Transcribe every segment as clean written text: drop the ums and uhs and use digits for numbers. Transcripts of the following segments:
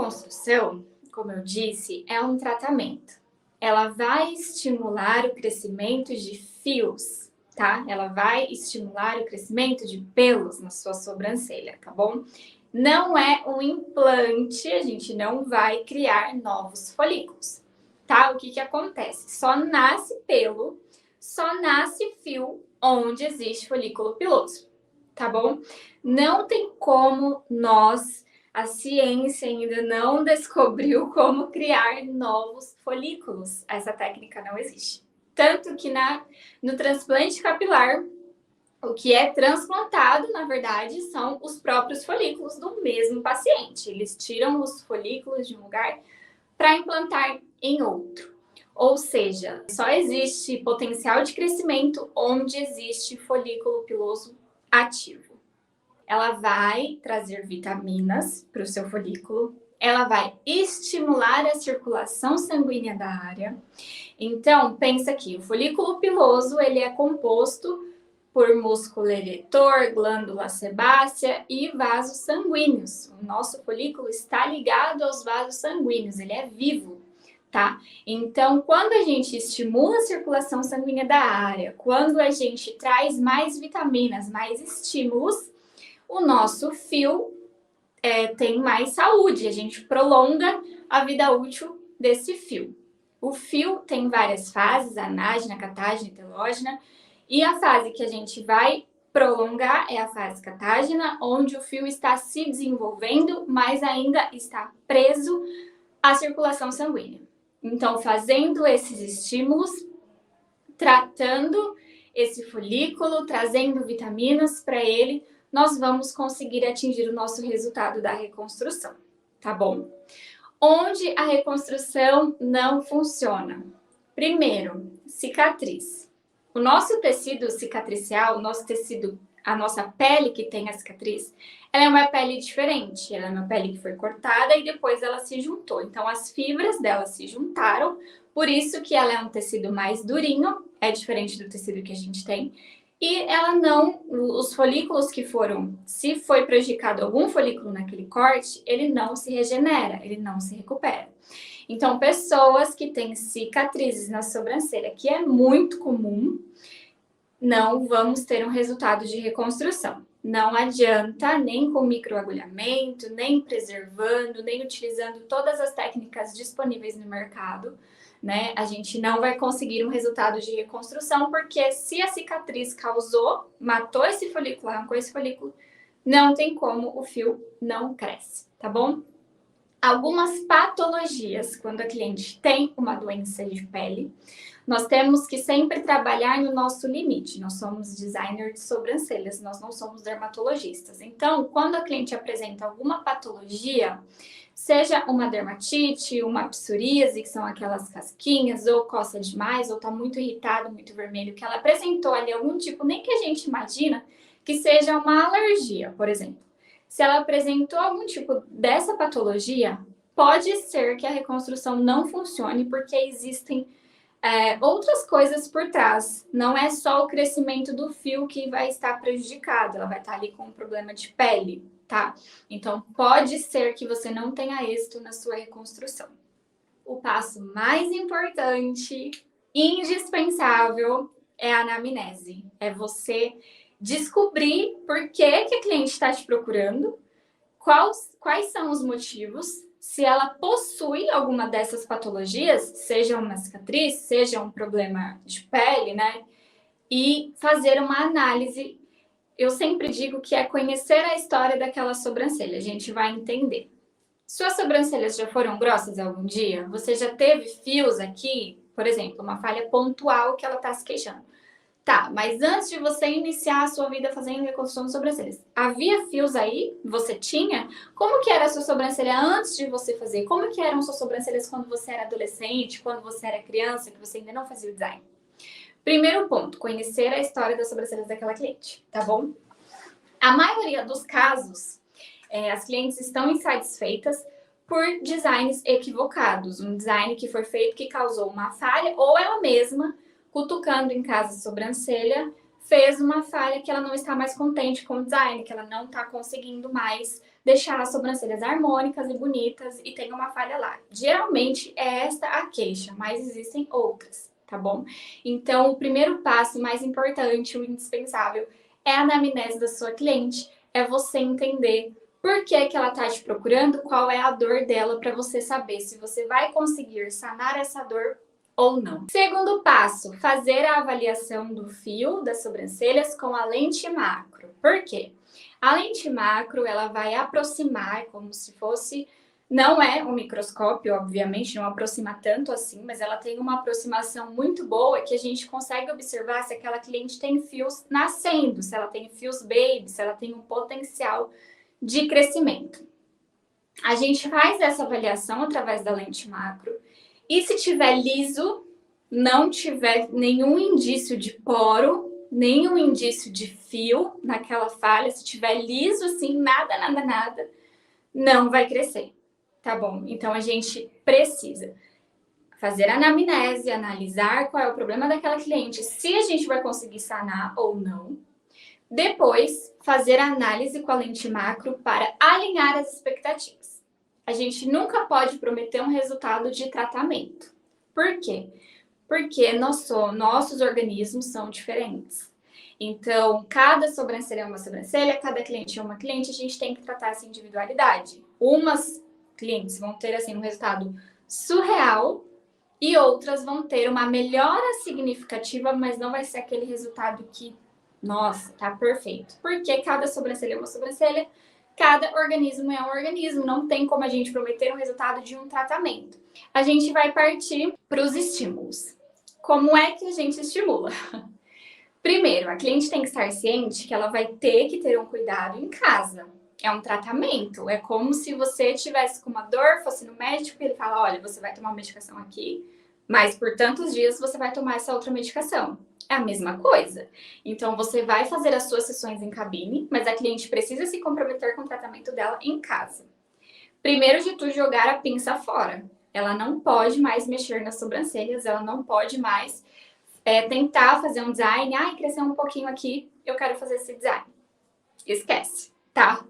reconstrução, como eu disse, é um tratamento. Ela vai estimular o crescimento de fios, tá? Ela vai estimular o crescimento de pelos na sua sobrancelha, tá bom? Não é um implante, a gente não vai criar novos folículos, tá? O que acontece? Só nasce pelo, só nasce fio onde existe folículo piloso, tá bom? Não tem como a ciência ainda não descobriu como criar novos folículos. Essa técnica não existe. Tanto que no transplante capilar, o que é transplantado, na verdade, são os próprios folículos do mesmo paciente. Eles tiram os folículos de um lugar para implantar em outro. Ou seja, só existe potencial de crescimento onde existe folículo piloso ativo. Ela vai trazer vitaminas para o seu folículo, ela vai estimular a circulação sanguínea da área. Então, pensa aqui, o folículo piloso, ele é composto por músculo eretor, glândula sebácea e vasos sanguíneos. O nosso folículo está ligado aos vasos sanguíneos, ele é vivo, tá? Então, quando a gente estimula a circulação sanguínea da área, quando a gente traz mais vitaminas, mais estímulos, o nosso fio tem mais saúde, a gente prolonga a vida útil desse fio. O fio tem várias fases, anágena, catágena e telógena, e a fase que a gente vai prolongar é a fase catágena, onde o fio está se desenvolvendo, mas ainda está preso à circulação sanguínea. Então, fazendo esses estímulos, tratando esse folículo, trazendo vitaminas para ele, nós vamos conseguir atingir o nosso resultado da reconstrução, tá bom? Onde a reconstrução não funciona? Primeiro, cicatriz. O nosso tecido cicatricial, o nosso tecido, a nossa pele que tem a cicatriz, ela é uma pele diferente. Ela é uma pele que foi cortada e depois ela se juntou. Então, as fibras dela se juntaram, por isso que ela é um tecido mais durinho, é diferente do tecido que a gente tem. E ela não, os folículos que foram, se foi prejudicado algum folículo naquele corte, ele não se regenera, ele não se recupera. Então, pessoas que têm cicatrizes na sobrancelha, que é muito comum, não vamos ter um resultado de reconstrução. Não adianta nem com microagulhamento, nem preservando, nem utilizando todas as técnicas disponíveis no mercado, né? A gente não vai conseguir um resultado de reconstrução, porque se a cicatriz causou, matou esse folículo, arrancou esse folículo, não tem como, o fio não cresce, tá bom? Algumas patologias, quando a cliente tem uma doença de pele, nós temos que sempre trabalhar no nosso limite. Nós somos designer de sobrancelhas, nós não somos dermatologistas. Então, quando a cliente apresenta alguma patologia, seja uma dermatite, uma psoríase, que são aquelas casquinhas, ou coça demais, ou tá muito irritado, muito vermelho, que ela apresentou ali algum tipo, nem que a gente imagina, que seja uma alergia, por exemplo. Se ela apresentou algum tipo dessa patologia, pode ser que a reconstrução não funcione, porque existem outras coisas por trás. Não é só o crescimento do fio que vai estar prejudicado, ela vai estar ali com um problema de pele, tá? Então, pode ser que você não tenha êxito na sua reconstrução. O passo mais importante, indispensável, é a anamnese. É você descobrir por que a cliente está te procurando, quais são os motivos, se ela possui alguma dessas patologias, seja uma cicatriz, seja um problema de pele, né? E fazer uma análise. Eu sempre digo que é conhecer a história daquela sobrancelha, a gente vai entender. Suas sobrancelhas já foram grossas algum dia? Você já teve fios aqui? Por exemplo, uma falha pontual que ela está se queixando. Tá, mas antes de você iniciar a sua vida fazendo reconstrução de sobrancelhas, havia fios aí? Você tinha? Como que era a sua sobrancelha antes de você fazer? Como que eram suas sobrancelhas quando você era adolescente, quando você era criança, que você ainda não fazia o design? Primeiro ponto, conhecer a história das sobrancelhas daquela cliente, tá bom? A maioria dos casos, as clientes estão insatisfeitas por designs equivocados. Um design que foi feito que causou uma falha, ou ela mesma, cutucando em casa a sobrancelha, fez uma falha que ela não está mais contente com o design, que ela não está conseguindo mais deixar as sobrancelhas harmônicas e bonitas e tem uma falha lá. Geralmente é esta a queixa, mas existem outras, tá bom? Então, o primeiro passo mais importante, o indispensável, é a anamnese da sua cliente, é você entender por que que ela está te procurando, qual é a dor dela, para você saber se você vai conseguir sanar essa dor ou não. Segundo passo, fazer a avaliação do fio das sobrancelhas com a lente macro. Por quê? A lente macro, ela vai aproximar como se fosse... Não é um microscópio, obviamente, não aproxima tanto assim, mas ela tem uma aproximação muito boa que a gente consegue observar se aquela cliente tem fios nascendo, se ela tem fios baby, se ela tem um potencial de crescimento. A gente faz essa avaliação através da lente macro e se tiver liso, não tiver nenhum indício de poro, nenhum indício de fio naquela falha, se tiver liso assim, nada, não vai crescer, tá bom? Então a gente precisa fazer a anamnese, analisar qual é o problema daquela cliente, se a gente vai conseguir sanar ou não. Depois, fazer a análise com a lente macro para alinhar as expectativas. A gente nunca pode prometer um resultado de tratamento. Por quê? Porque nossos organismos são diferentes. Então, cada sobrancelha é uma sobrancelha, cada cliente é uma cliente, a gente tem que tratar essa individualidade. Umas clientes vão ter assim, um resultado surreal e outras vão ter uma melhora significativa, mas não vai ser aquele resultado que, nossa, tá perfeito. Porque cada sobrancelha é uma sobrancelha, cada organismo é um organismo, não tem como a gente prometer um resultado de um tratamento. A gente vai partir para os estímulos. Como é que a gente estimula? Primeiro, a cliente tem que estar ciente que ela vai ter que ter um cuidado em casa. É um tratamento, é como se você tivesse com uma dor, fosse no médico e ele fala, olha, você vai tomar uma medicação aqui, mas por tantos dias você vai tomar essa outra medicação. É a mesma coisa. Então, você vai fazer as suas sessões em cabine, mas a cliente precisa se comprometer com o tratamento dela em casa. Primeiro de tudo, jogar a pinça fora. Ela não pode mais mexer nas sobrancelhas, ela não pode mais tentar fazer um design. Ai, cresceu um pouquinho aqui, eu quero fazer esse design. Esquece, tá?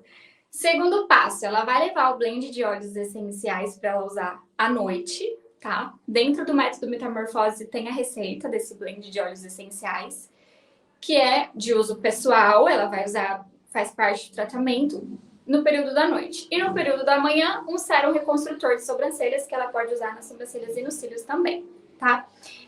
Segundo passo, ela vai levar o blend de óleos essenciais para ela usar à noite, tá? Dentro do método Metamorfose tem a receita desse blend de óleos essenciais, que é de uso pessoal, ela vai usar, faz parte do tratamento no período da noite. E no período da manhã, um sérum reconstrutor de sobrancelhas, que ela pode usar nas sobrancelhas e nos cílios também, tá?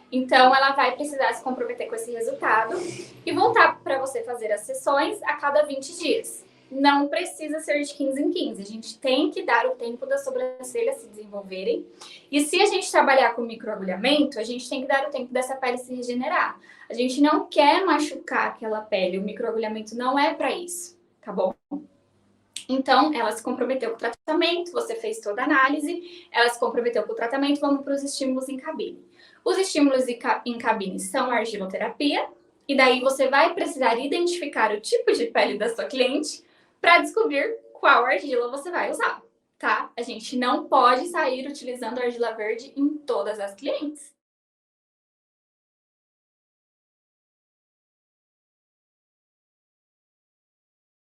Então, ela vai precisar se comprometer com esse resultado e voltar para você fazer as sessões a cada 20 dias. Não precisa ser de 15 em 15. A gente tem que dar o tempo das sobrancelhas se desenvolverem. E se a gente trabalhar com microagulhamento, a gente tem que dar o tempo dessa pele se regenerar. A gente não quer machucar aquela pele. O microagulhamento não é para isso, tá bom? Então, ela se comprometeu com o tratamento, você fez toda a análise, ela se comprometeu com o tratamento, vamos para os estímulos em cabine. Os estímulos em cabine são a argiloterapia, e daí você vai precisar identificar o tipo de pele da sua cliente para descobrir qual argila você vai usar, tá? A gente não pode sair utilizando argila verde em todas as clientes.